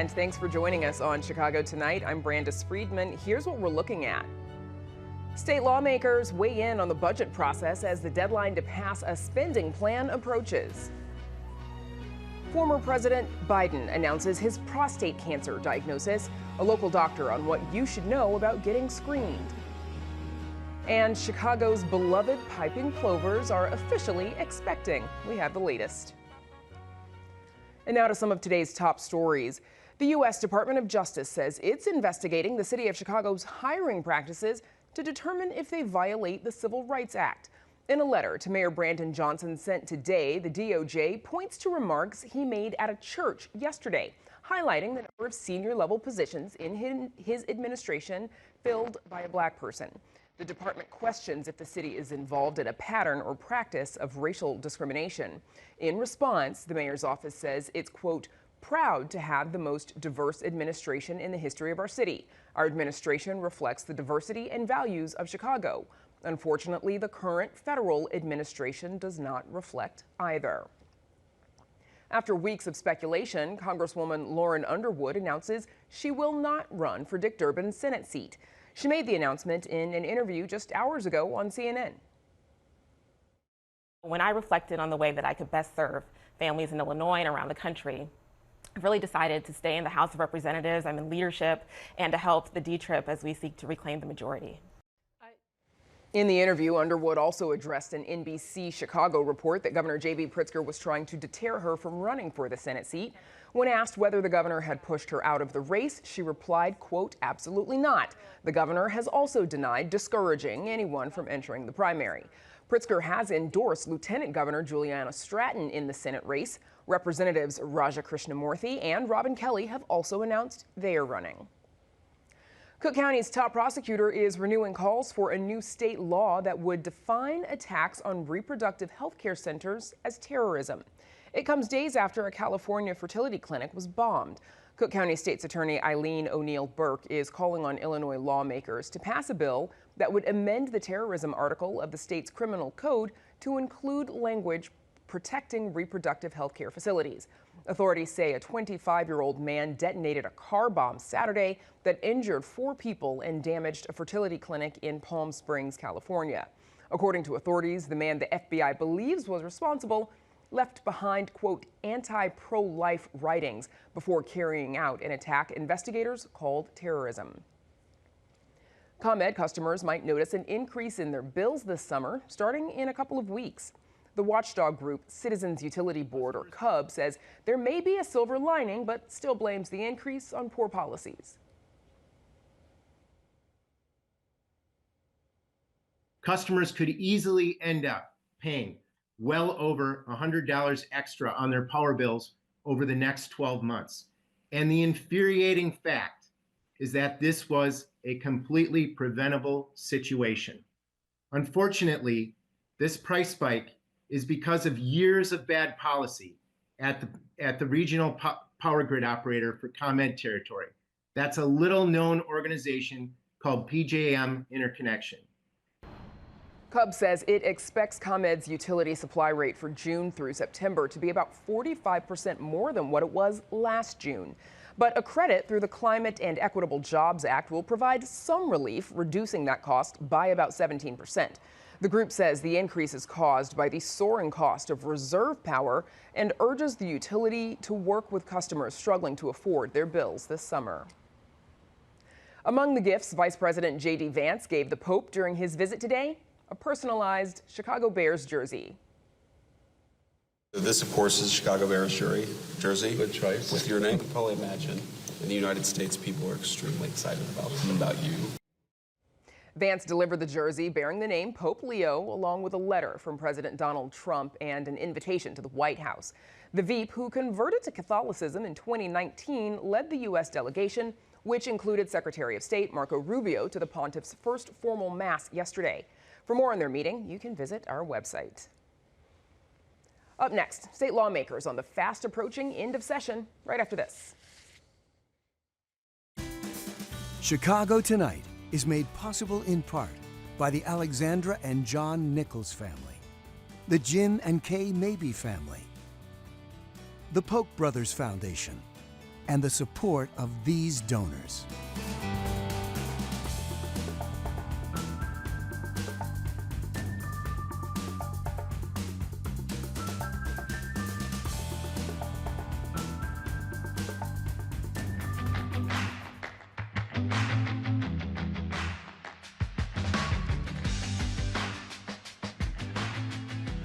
And thanks for joining us on Chicago Tonight. I'm Brandis Friedman. Here's what we're looking at. State lawmakers weigh in on the budget process as the deadline to pass a spending plan approaches. Former President Biden announces his prostate cancer diagnosis, a local doctor on what you should know about getting screened. And Chicago's beloved piping plovers are officially expecting. We have the latest. And now to some of today's top stories. The U.S. Department of Justice says it's investigating the city of Chicago's hiring practices to determine if they violate the Civil Rights Act. In a letter to Mayor Brandon Johnson sent today, the DOJ points to remarks he made at a church yesterday, highlighting the number of senior-level positions in his administration filled by a black person. The department questions if the city is involved in a pattern or practice of racial discrimination. In response, the mayor's office says it's, quote, proud to have the most diverse administration in the history of our city. Our administration reflects the diversity and values of Chicago. Unfortunately, the current federal administration does not reflect either. After weeks of speculation, Congresswoman Lauren Underwood announces she will not run for Dick Durbin's Senate seat. She made the announcement in an interview just hours ago on CNN. When I reflected on the way that I could best serve families in Illinois and around the country, I've really decided to stay in the House of Representatives. I'm in leadership, and to help the D-Trip as we seek to reclaim the majority. In the interview, Underwood also addressed an NBC Chicago report that Governor J.B. Pritzker was trying to deter her from running for the Senate seat. When asked whether the governor had pushed her out of the race, she replied, quote, absolutely not. The governor has also denied discouraging anyone from entering the primary. Pritzker has endorsed Lieutenant Governor Juliana Stratton in the Senate race. Representatives Raja Krishnamurthy and Robin Kelly have also announced they are running. Cook County's top prosecutor is renewing calls for a new state law that would define attacks on reproductive health care centers as terrorism. It comes days after a California fertility clinic was bombed. Cook County State's Attorney Eileen O'Neill Burke is calling on Illinois lawmakers to pass a bill that would amend the terrorism article of the state's criminal code to include language protecting reproductive health care facilities. Authorities say a 25-year-old man detonated a car bomb Saturday that injured 4 people and damaged a fertility clinic in Palm Springs, California. According to authorities, the man the FBI believes was responsible left behind, quote, anti-pro-life writings before carrying out an attack investigators called terrorism. ComEd customers might notice an increase in their bills this summer, starting in a couple of weeks. The watchdog group Citizens Utility Board, or CUB, says there may be a silver lining, but still blames the increase on poor policies. Customers could easily end up paying well over $100 extra on their power bills over the next 12 months. And the infuriating fact is that this was a completely preventable situation. Unfortunately, this price spike is because of years of bad policy at the regional power grid operator for ComEd territory. That's a little-known organization called PJM Interconnection. CUB says it expects ComEd's utility supply rate for June through September to be about 45% more than what it was last June. But a credit through the Climate and Equitable Jobs Act will provide some relief, reducing that cost by about 17%. The group says the increase is caused by the soaring cost of reserve power and urges the utility to work with customers struggling to afford their bills this summer. Among the gifts Vice President J.D. Vance gave the Pope during his visit today, a personalized Chicago Bears jersey. This, of course, is Chicago Bears jersey. Good choice. With your name. You can probably imagine in the United States, people are extremely excited about you. Vance delivered the jersey bearing the name Pope Leo, along with a letter from President Donald Trump and an invitation to the White House. The Veep, who converted to Catholicism in 2019, led the U.S. delegation, which included Secretary of State Marco Rubio, to the pontiff's first formal mass yesterday. For more on their meeting, you can visit our website. Up next, state lawmakers on the fast approaching end of session, right after this. Chicago Tonight is made possible in part by the Alexandra and John Nichols family, the Jim and Kay Mabey family, the Polk Brothers Foundation, and the support of these donors.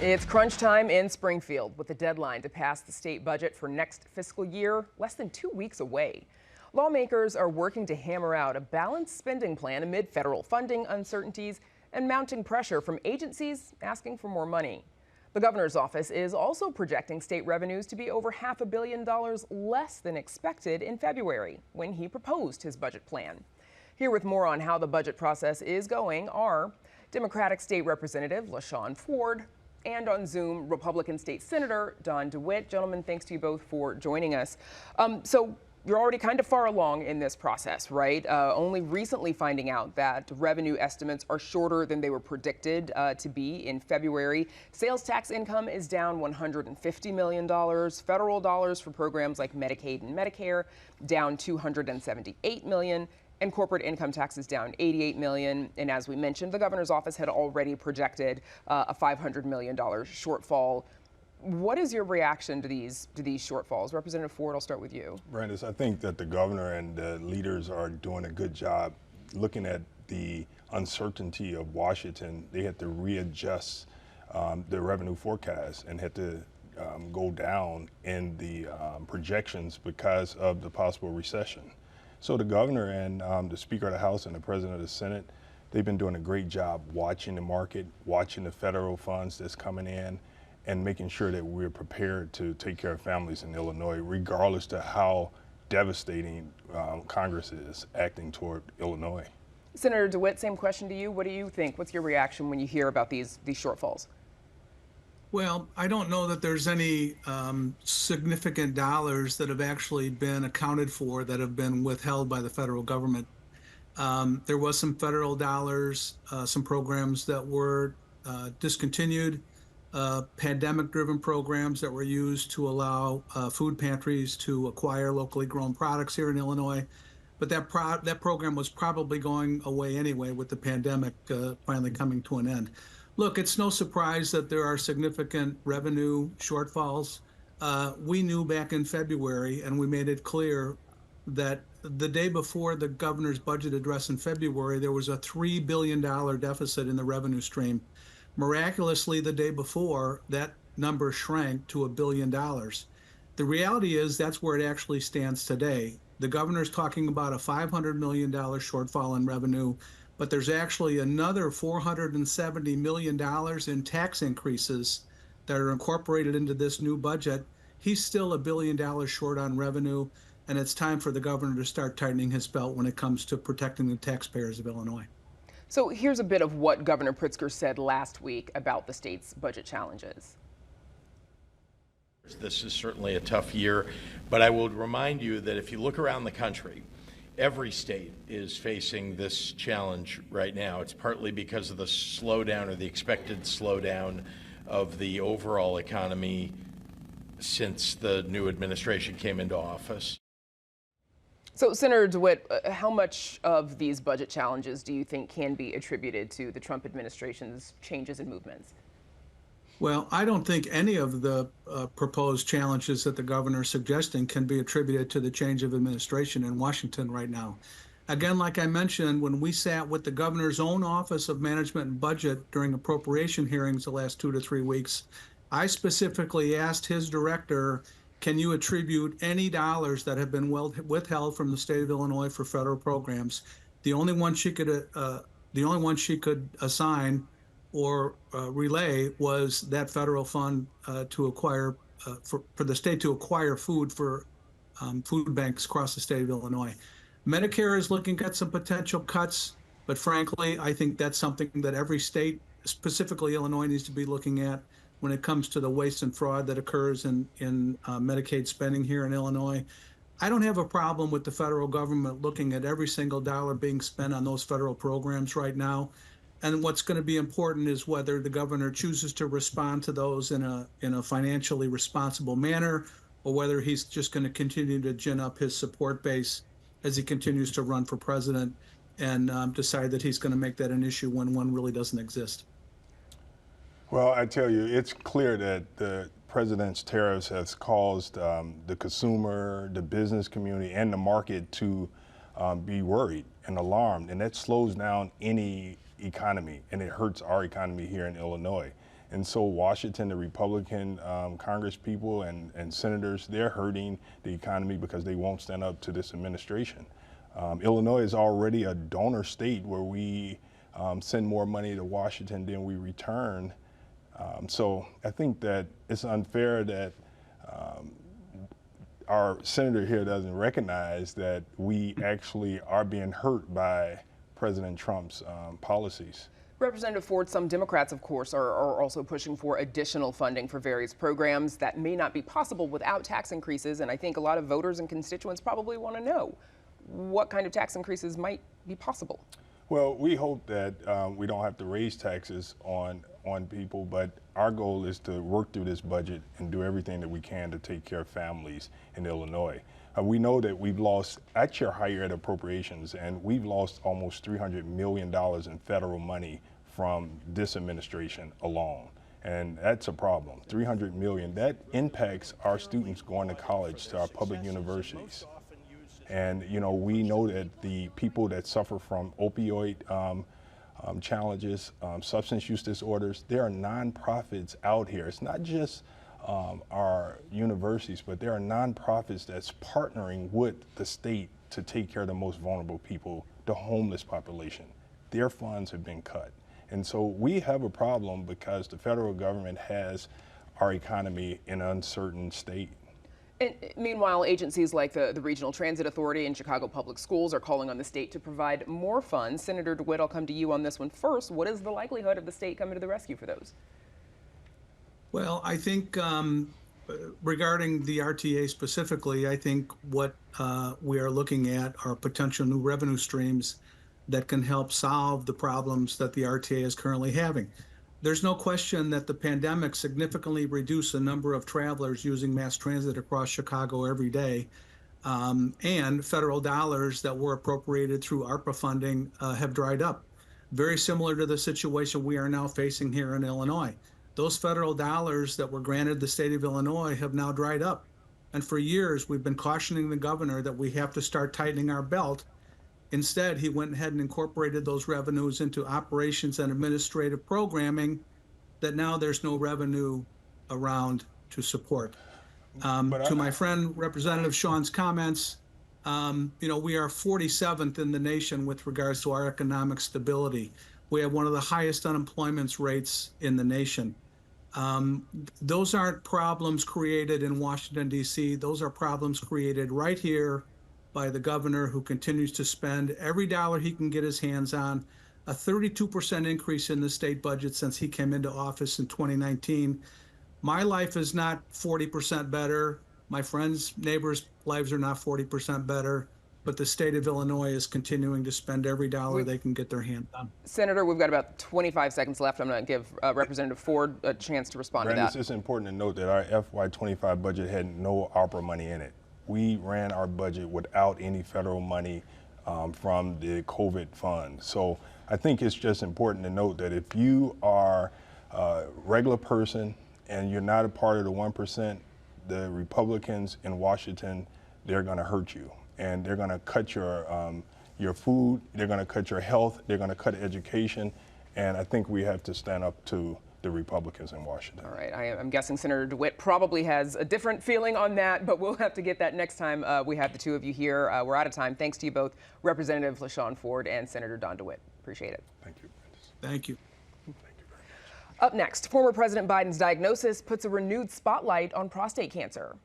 It's crunch time in Springfield with the deadline to pass the state budget for next fiscal year less than 2 weeks away. Lawmakers are working to hammer out a balanced spending plan amid federal funding uncertainties and mounting pressure from agencies asking for more money. The governor's office is also projecting state revenues to be over $500 million less than expected in February when he proposed his budget plan. Here with more on how the budget process is going are Democratic State Representative LaShawn Ford and on Zoom, Republican State Senator Don DeWitt. Gentlemen, thanks to you both for joining us. So you're already kind of far along in this process, right? Only recently finding out that revenue estimates are shorter than they were predicted to be in February. Sales tax income is down $150 million. Federal dollars for programs like Medicaid and Medicare down $278 million. And corporate income tax is down $88 million. And as we mentioned, the governor's office had already projected a $500 million shortfall. What is your reaction to these shortfalls? Representative Ford, I'll start with you. Brandis, I think that the governor and the leaders are doing a good job looking at the uncertainty of Washington. They had to readjust the revenue forecast and had to go down in the projections because of the possible recession. So the governor and the Speaker of the House and the President of the Senate, they've been doing a great job watching the market, watching the federal funds that's coming in, and making sure that we're prepared to take care of families in Illinois, regardless to how devastating Congress is acting toward Illinois. Senator DeWitt, same question to you. What do you think? What's your reaction when you hear about these shortfalls? Well, I don't know that there's any significant dollars that have actually been accounted for that have been withheld by the federal government. There was some federal dollars, some programs that were discontinued, pandemic-driven programs that were used to allow food pantries to acquire locally grown products here in Illinois. But that program was probably going away anyway with the pandemic finally coming to an end. Look, it's no surprise that there are significant revenue shortfalls. We knew back in February, and we made it clear that the day before the governor's budget address in February, there was a $3 billion deficit in the revenue stream. Miraculously, the day before, that number shrank to $1 billion. The reality is that's where it actually stands today. The governor's talking about a $500 million shortfall in revenue, but there's actually another $470 million in tax increases that are incorporated into this new budget. He's still $1 billion short on revenue, and it's time for the governor to start tightening his belt when it comes to protecting the taxpayers of Illinois. So here's a bit of what Governor Pritzker said last week about the state's budget challenges. This is certainly a tough year, but I will remind you that if you look around the country, every state is facing this challenge right now. It's partly because of the slowdown or the expected slowdown of the overall economy since the new administration came into office. So, Senator DeWitt, how much of these budget challenges do you think can be attributed to the Trump administration's changes and movements? Well, I don't think any of the proposed challenges that the governor is suggesting can be attributed to the change of administration in Washington right now. Again, like I mentioned, when we sat with the governor's own Office of Management and Budget during appropriation hearings the last 2 to 3 weeks, I specifically asked his director, can you attribute any dollars that have been withheld from the state of Illinois for federal programs? The only one she could assign or relay was that federal fund to acquire for the state to acquire food for food banks across the state of Illinois. Medicare is looking at some potential cuts, but frankly, I think that's something that every state, specifically Illinois, needs to be looking at when it comes to the waste and fraud that occurs in Medicaid spending here in Illinois. I don't have a problem with the federal government looking at every single dollar being spent on those federal programs right now. And what's going to be important is whether the governor chooses to respond to those in a financially responsible manner, or whether he's just going to continue to gin up his support base as he continues to run for president and decide that he's going to make that an issue when one really doesn't exist. Well, I tell you, it's clear that the president's tariffs has caused the consumer, the business community, and the market to be worried and alarmed, and that slows down any economy, and it hurts our economy here in Illinois. And so Washington, the Republican Congress people and senators, they're hurting the economy because they won't stand up to this administration. Illinois is already a donor state where we send more money to Washington than we return. So I think that it's unfair that our senator here doesn't recognize that we actually are being hurt by President Trump's policies. Representative Ford, some Democrats, of course, are also pushing for additional funding for various programs that may not be possible without tax increases. And I think a lot of voters and constituents probably want to know what kind of tax increases might be possible. Well, we hope that we don't have to raise taxes on people, but our goal is to work through this budget and do everything that we can to take care of families in Illinois. We know that we've lost, actually, our higher ed appropriations, and we've lost almost $300 million in federal money from this administration alone. And that's a problem. $300 million, that impacts our students going to college, to our public universities. And, you know, we know that the people that suffer from opioid challenges, substance use disorders, there are nonprofits out here. It's not just our universities, but there are nonprofits that's partnering with the state to take care of the most vulnerable people, the homeless population. Their funds have been cut. And so we have a problem because the federal government has our economy in an uncertain state. And meanwhile, agencies like the Regional Transit Authority and Chicago Public Schools are calling on the state to provide more funds. Senator DeWitt, I'll come to you on this one first. What is the likelihood of the state coming to the rescue for those? Well, I think regarding the RTA specifically, I think what we are looking at are potential new revenue streams that can help solve the problems that the RTA is currently having. There's no question that the pandemic significantly reduced the number of travelers using mass transit across Chicago every day, and federal dollars that were appropriated through ARPA funding have dried up. Very similar to the situation we are now facing here in Illinois. Those federal dollars that were granted the state of Illinois have now dried up. And for years, we've been cautioning the governor that we have to start tightening our belt. Instead, he went ahead and incorporated those revenues into operations and administrative programming that now there's no revenue around to support. To my friend, Representative Sean's comments, you know, we are 47th in the nation with regards to our economic stability. We have one of the highest unemployment rates in the nation. Those aren't problems created in Washington, D.C. Those are problems created right here by the governor, who continues to spend every dollar he can get his hands on. A 32% increase in the state budget since he came into office in 2019. My life is not 40% better. My friends, neighbors' lives are not 40% better, but the state of Illinois is continuing to spend every dollar they can get their hands on. Senator, we've got about 25 seconds left. I'm going to give Representative Ford a chance to respond to that. It's important to note that our FY25 budget had no ARPA money in it. We ran our budget without any federal money from the COVID fund. So I think it's just important to note that if you are a regular person and you're not a part of the 1%, the Republicans in Washington, they're going to hurt you. And they're going to cut your food, they're going to cut your health, they're going to cut education. And I think we have to stand up to the Republicans in Washington. All right, I'm guessing Senator DeWitt probably has a different feeling on that, but we'll have to get that next time we have the two of you here. We're out of time. Thanks to you both, Representative LaShawn Ford and Senator Don DeWitt. Appreciate it. Thank you. Thank you. Thank you very much. Up next, former President Biden's diagnosis puts a renewed spotlight on prostate cancer.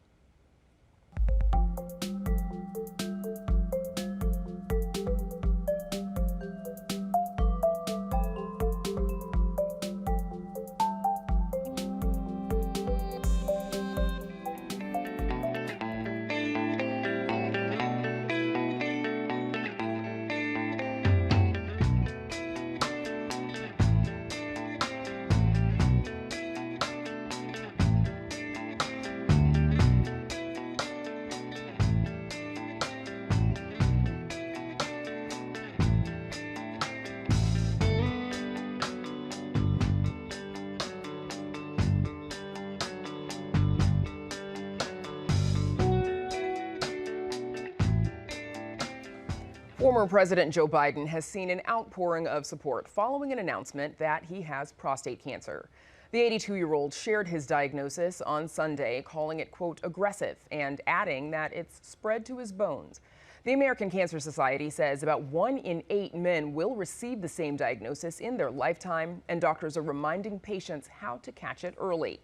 Former President Joe Biden has seen an outpouring of support following an announcement that he has prostate cancer. The 82-year-old shared his diagnosis on Sunday, calling it, quote, aggressive, and adding that it's spread to his bones. The American Cancer Society says about 1 in 8 men will receive the same diagnosis in their lifetime, and doctors are reminding patients how to catch it early.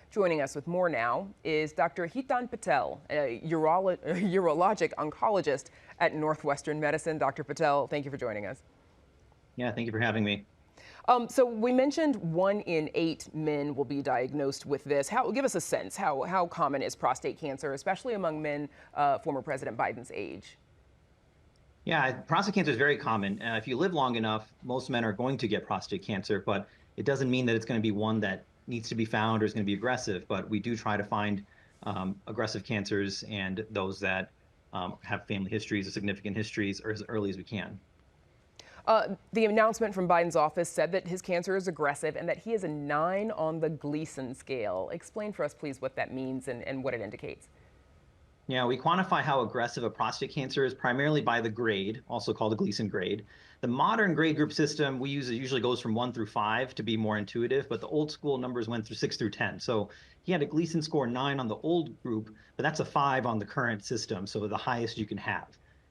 Joining us with more now is Dr. Hitan Patel, a urologic oncologist at Northwestern Medicine. Dr. Patel, thank you for joining us. Yeah, thank you for having me. So we mentioned 1 in 8 men will be diagnosed with this. Give us a sense, how common is prostate cancer, especially among men former President Biden's age? Yeah, prostate cancer is very common. If you live long enough, most men are going to get prostate cancer, but it doesn't mean that it's going to be one that needs to be found or is going to be aggressive. But we do try to find aggressive cancers and those that have family histories or significant histories or as early as we can. The announcement from Biden's office said that his cancer is aggressive and that he is a 9 on the Gleason scale. Explain for us, please, what that means and what it indicates. Yeah, we quantify how aggressive a prostate cancer is primarily by the grade, also called the Gleason grade. The modern grade group system we use, it usually goes from 1 through 5 to be more intuitive, but the old school numbers went through 6 through 10. So he had a Gleason score 9 on the old group, but that's a 5 on the current system, so the highest you can have.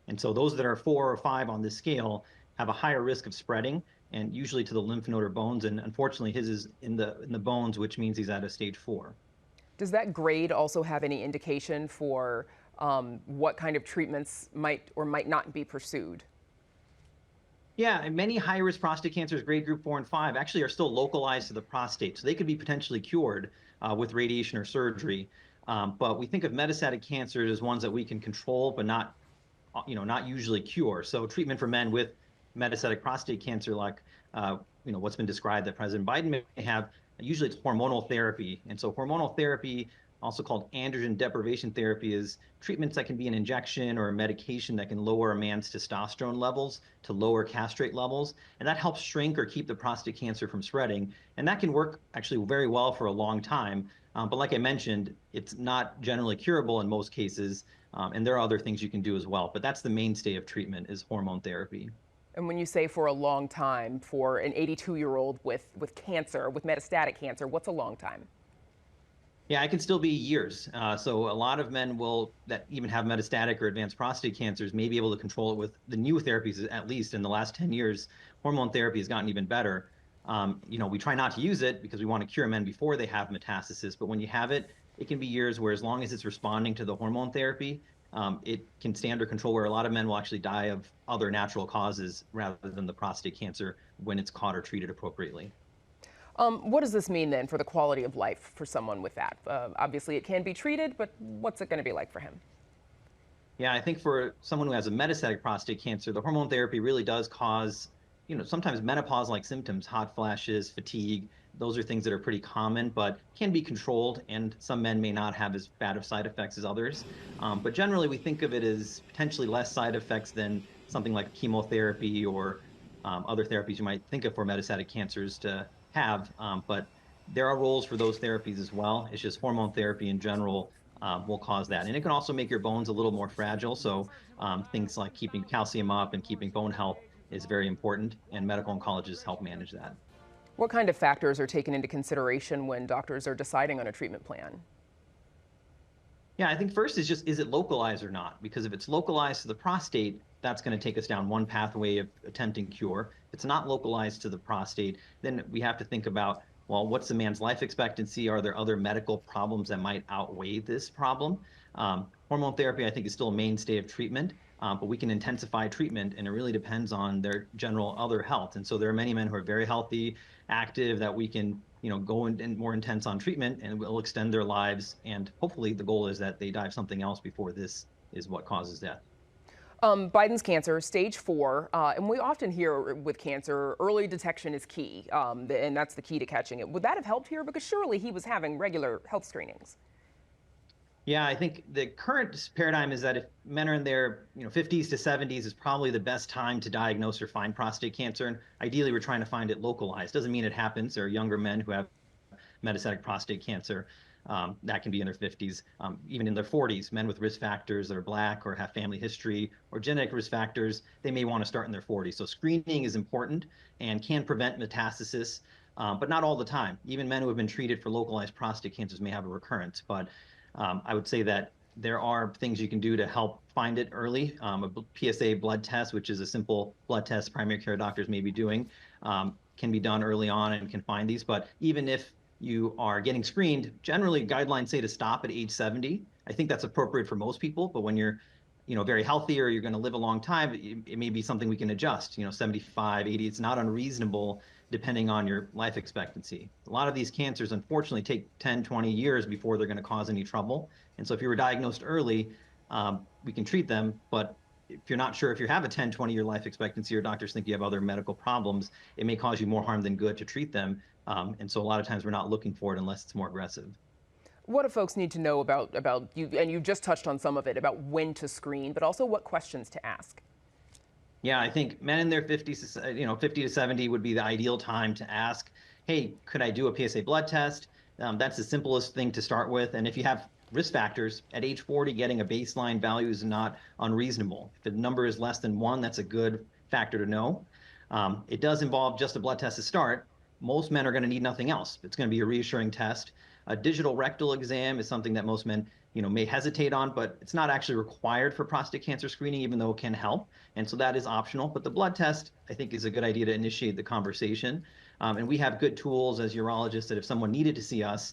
And so those that are 4 or 5 on this scale have a higher risk of spreading, and usually to the lymph node or bones, and unfortunately his is in the bones, which means he's at a stage 4. Does that grade also have any indication for what kind of treatments might or might not be pursued? Yeah, and many high-risk prostate cancers, grade group 4 and 5, actually are still localized to the prostate, so they could be potentially cured with radiation or surgery. But we think of metastatic cancers as ones that we can control, but not usually cure. So treatment for men with metastatic prostate cancer, like what's been described that President Biden may have, usually it's hormonal therapy. And so hormonal therapy, also called androgen deprivation therapy, is treatments that can be an injection or a medication that can lower a man's testosterone levels to lower castrate levels. And that helps shrink or keep the prostate cancer from spreading. And that can work actually very well for a long time. But like I mentioned, it's not generally curable in most cases. And there are other things you can do as well. But that's the mainstay of treatment, is hormone therapy. And when you say for a long time, for an 82-year-old with cancer, with metastatic cancer, what's a long time? Yeah, it can still be years. So a lot of men that even have metastatic or advanced prostate cancers may be able to control it with the new therapies. At least in the last 10 years, hormone therapy has gotten even better. We try not to use it because we want to cure men before they have metastasis. But when you have it, it can be years where, as long as it's responding to the hormone therapy, it can stay under control, where a lot of men will actually die of other natural causes rather than the prostate cancer when it's caught or treated appropriately. What does this mean then for the quality of life for someone with that? Obviously, it can be treated, but what's it going to be like for him? Yeah, I think for someone who has a metastatic prostate cancer, the hormone therapy really does cause, sometimes menopause-like symptoms, hot flashes, fatigue. Those are things that are pretty common, but can be controlled, and some men may not have as bad of side effects as others. But generally, we think of it as potentially less side effects than something like chemotherapy or other therapies you might think of for metastatic cancers to have. But there are roles for those therapies as well. It's just hormone therapy in general will cause that. And it can also make your bones a little more fragile. So things like keeping calcium up and keeping bone health is very important, and medical oncologists help manage that. What kind of factors are taken into consideration when doctors are deciding on a treatment plan? Yeah, I think first is it localized or not? Because if it's localized to the prostate, that's going to take us down one pathway of attempting cure. If it's not localized to the prostate, then we have to think about, well, what's the man's life expectancy? Are there other medical problems that might outweigh this problem? Hormone therapy, I think, is still a mainstay of treatment, but we can intensify treatment, and it really depends on their general other health. And so there are many men who are very healthy, active, that we can go in more intense on treatment, and we'll extend their lives. And hopefully the goal is that they die of something else before this is what causes death. Biden's cancer, stage 4, and we often hear with cancer, early detection is key, and that's the key to catching it. Would that have helped here? Because surely he was having regular health screenings. Yeah, I think the current paradigm is that if men are in their 50s to 70s is probably the best time to diagnose or find prostate cancer. And ideally, we're trying to find it localized. Doesn't mean it happens. There are younger men who have metastatic prostate cancer. that can be in their 50s, even in their 40s. Men with risk factors that are Black or have family history or genetic risk factors, they may want to start in their 40s. So screening is important and can prevent metastasis, but not all the time. Even men who have been treated for localized prostate cancers may have a recurrence. But I would say that there are things you can do to help find it early. A PSA blood test, which is a simple blood test primary care doctors may be doing, can be done early on and can find these. But even if you are getting screened, generally guidelines say to stop at age 70. I think that's appropriate for most people, but when you're very healthy or you're going to live a long time, it may be something we can adjust, 75, 80. It's not unreasonable depending on your life expectancy. A lot of these cancers, unfortunately, take 10, 20 years before they're going to cause any trouble. And so if you were diagnosed early, we can treat them. But if you're not sure if you have a 10, 20-year life expectancy or doctors think you have other medical problems, it may cause you more harm than good to treat them. And so a lot of times we're not looking for it unless it's more aggressive. What do folks need to know about you? And you just touched on some of it, about when to screen, but also what questions to ask. Yeah, I think men in their 50s, 50 to 70 would be the ideal time to ask, hey, could I do a PSA blood test? That's the simplest thing to start with. And if you have risk factors, at age 40, getting a baseline value is not unreasonable. If the number is less than 1, that's a good factor to know. It does involve just a blood test to start. Most men are going to need nothing else. It's going to be a reassuring test. A digital rectal exam is something that most men may hesitate on, but it's not actually required for prostate cancer screening, even though it can help. And so that is optional. But the blood test, I think, is a good idea to initiate the conversation. And we have good tools as urologists that if someone needed to see us,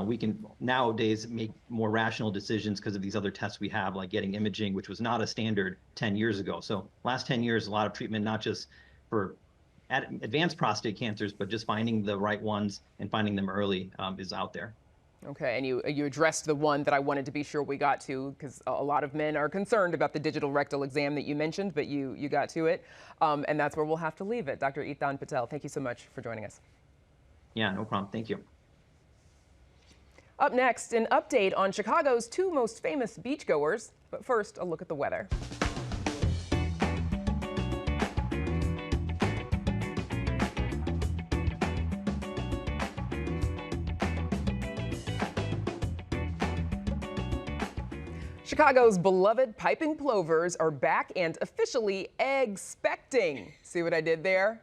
we can nowadays make more rational decisions because of these other tests we have, like getting imaging, which was not a standard 10 years ago. So last 10 years, a lot of treatment, not just for advanced prostate cancers, but just finding the right ones and finding them early is out there. Okay, and you addressed the one that I wanted to be sure we got to, because a lot of men are concerned about the digital rectal exam that you mentioned, but you got to it, and that's where we'll have to leave it. Dr. Ethan Patel, thank you so much for joining us. Yeah, no problem. Thank you. Up next, an update on Chicago's 2 most famous beachgoers, but first, a look at the weather. Chicago's beloved piping plovers are back and officially egg-specting. See what I did there?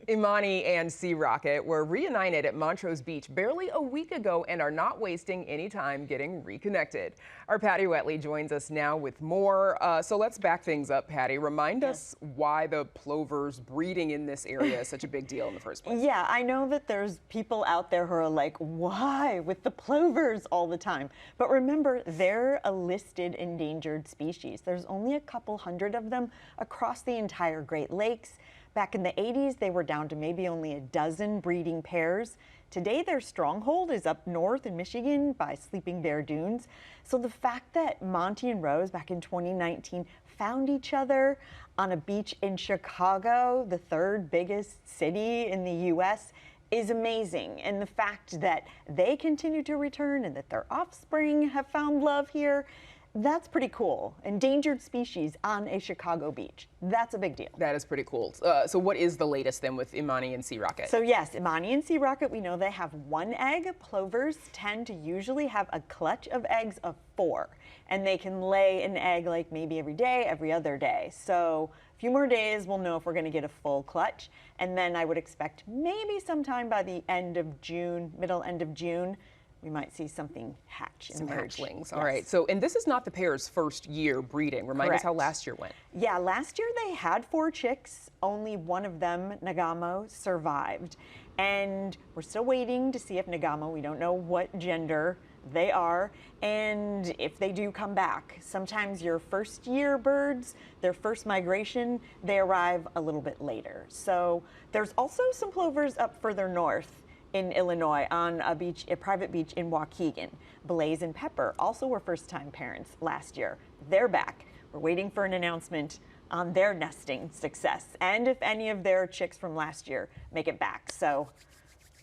Imani and Sea Rocket were reunited at Montrose Beach barely a week ago and are not wasting any time getting reconnected. Our Patty Wetley joins us now with more. So let's back things up, Patty. Remind us why the plovers breeding in this area is such a big deal in the first place. Yeah, I know that there's people out there who are like, why with the plovers all the time? But remember, they're a listed endangered species. There's only a couple hundred of them across the entire Great Lakes. Back in the 80s, they were down to maybe only a dozen breeding pairs. Today, their stronghold is up north in Michigan by Sleeping Bear Dunes. So the fact that Monty and Rose back in 2019 found each other on a beach in Chicago, the 3rd biggest city in the U.S., is amazing. And the fact that they continue to return and that their offspring have found love here, that's pretty cool. Endangered species on a Chicago beach. That's a big deal. That is pretty cool. So what is the latest then with Imani and Sea Rocket? So yes, Imani and Sea Rocket, we know they have 1 egg. Plovers tend to usually have a clutch of eggs of 4. And they can lay an egg like maybe every day, every other day. So a few more days, we'll know if we're going to get a full clutch. And then I would expect maybe sometime by the end of June, middle end of June, we might see something hatch. Some emerge. hatchlings. Yes. All right. So, and this is not the pair's first year breeding. Remind us how last year went. Yeah, last year they had 4 chicks. Only one of them, Nagamo, survived. And we're still waiting to see if Nagamo, we don't know what gender they are, and if they do come back. Sometimes your first year birds, their first migration, they arrive a little bit later. So there's also some plovers up further north in Illinois on a private beach in Waukegan. Blaze and Pepper also were first-time parents last year. They're back. We're waiting for an announcement on their nesting success and if any of their chicks from last year make it back. So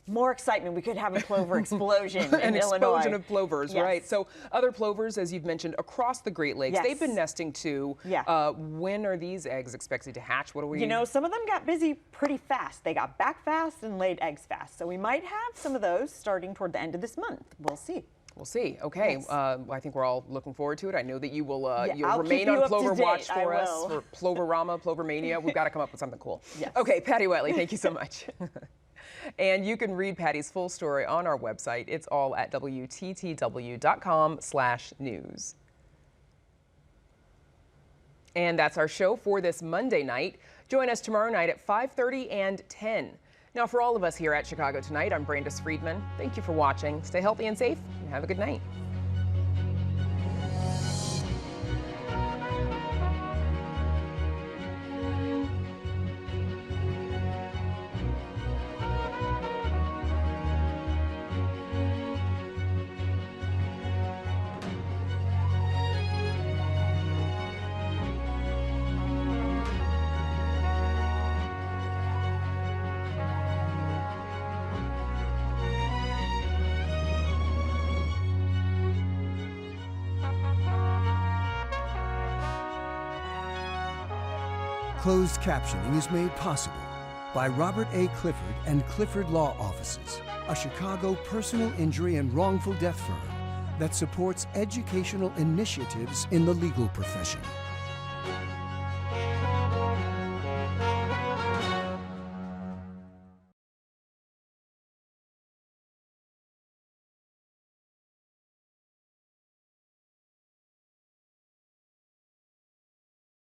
more excitement. We could have a plover explosion in An Illinois. explosion of plovers, Yes. right? So other plovers, as you've mentioned, across the Great Lakes, Yes. they've been nesting too. Yeah. When are these eggs expected to hatch? What are we? You know, some of them got busy pretty fast. They got back fast and laid eggs fast. So we might have some of those starting toward the end of this month. We'll see. We'll see. Okay, Yes. I think we're all looking forward to it. I know that you will you'll I'll remain keep you on up to Plover date. Watch I for us will. for Ploverama, Plovermania. We've got to come up with something cool. Yes. Okay, Patty Whiteley, thank you so much. And you can read Patty's full story on our website. It's all at WTTW.com/news. And that's our show for this Monday night. Join us tomorrow night at 5:30 and 10. Now, for all of us here at Chicago Tonight, I'm Brandis Friedman. Thank you for watching. Stay healthy and safe, and have a good night. Closed captioning is made possible by Robert A. Clifford and Clifford Law Offices, a Chicago personal injury and wrongful death firm that supports educational initiatives in the legal profession.